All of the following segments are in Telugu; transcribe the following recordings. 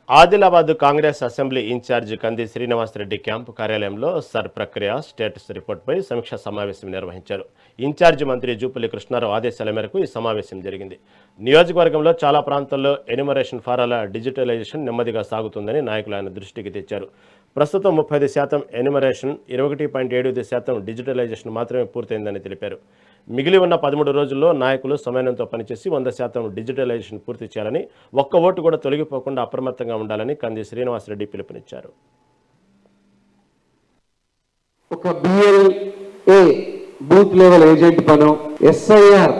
ఆదిలాబాద్ కాంగ్రెస్ అసెంబ్లీ ఇన్ఛార్జి కంది శ్రీనివాసరెడ్డి క్యాంపు కార్యాలయంలో సర్ ప్రక్రియ స్టేటస్ రిపోర్టుపై సమీక్షా సమావేశం నిర్వహించారు. ఇన్ఛార్జి మంత్రి జూపల్లి కృష్ణారావు ఆదేశాల మేరకు ఈ సమావేశం జరిగింది. నియోజకవర్గంలో చాలా ప్రాంతాల్లో ఎన్యూమరేషన్ ఫారాల డిజిటలైజేషన్ నెమ్మదిగా సాగుతుందని నాయకులు ఆయన దృష్టికి తెచ్చారు. ప్రస్తుతం 35% ఎన్యూమరేషన్, 21.7% డిజిటలైజేషన్ మాత్రమే పూర్తయిందని తెలిపారు. మిగిలి ఉన్న 13 రోజుల్లో నాయకులు సమన్వయంతో పనిచేసి 100% డిజిటలైజేషన్ పూర్తి చేయాలని, ఒక్క ఓటు కూడా తొలగిపోకుండా అప్రమత్తంగా ఉండాలని కంది శ్రీనివాసరెడ్డి పిలుపునిచ్చారు. ఒక బిఎల్ఏ బూత్ లెవెల్ ఏజెంట్ పను, ఎస్ఐఆర్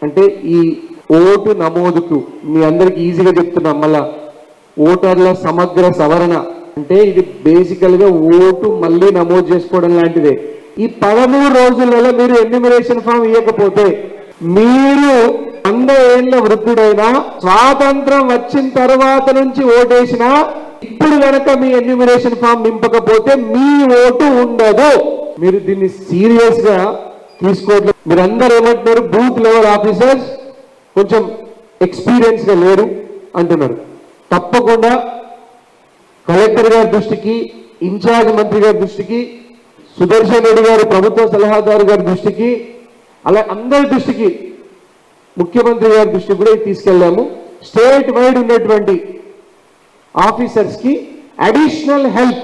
అంటే ఈ ఓటు నమోదుకు మీ అందరికి ఈజీగా చెప్తున్నాం. మళ్ళా ఓటర్ల సమగ్ర సవరణ అంటే ఇది బేసికల్ గా ఓటు మళ్ళీ నమోదు చేసుకోవడం లాంటిదే. ఈ 13 రోజులలో మీరు ఎన్యూమరేషన్ ఫామ్ ఇవ్వకపోతే మీరు 100 ఏళ్ల వృద్ధుడైనా, స్వాతంత్రం వచ్చిన తర్వాత నుంచి ఓటేసినా, ఇప్పుడు కనుక మీ ఎన్యూమరేషన్ ఫామ్ నింపకపోతే మీ ఓటు ఉండదు. మీరు దీన్ని సీరియస్ గా తీసుకోవట్లేదు. మీరందరూ ఏమంటున్నారు, బూత్ లెవెల్ ఆఫీసర్స్ కొంచెం ఎక్స్పీరియన్స్ గా లేరు అంటున్నారు. తప్పకుండా కలెక్టర్ గారి దృష్టికి, ఇన్ఛార్జ్ మంత్రి గారి దృష్టికి, సుదర్శన్ రెడ్డి గారు ప్రభుత్వ సలహాదారు గారి దృష్టికి, అలా అందరి దృష్టికి, ముఖ్యమంత్రి గారి దృష్టికి కూడా తీసుకెళ్లాము. స్టేట్ వైడ్ ఉన్నటువంటి ఆఫీసర్స్ కి అడిషనల్ హెల్ప్,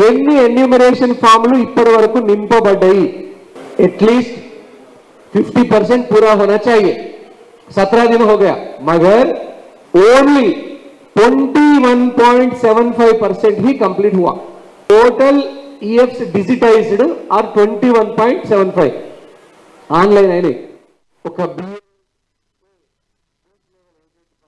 ఎన్ని ఎన్యూమరేషన్ ఫామ్లు ఇప్పటి వరకు నింపబడ్డాయి, ఎట్లీస్ట్ 50% पूरा होना चाहिए. 17 दिन हो गया मगर ओनली 21.75% ही कंप्लीट हुआ. टोटल EFs डिजिटाइज्ड और 21.75 ऑनलाइन है.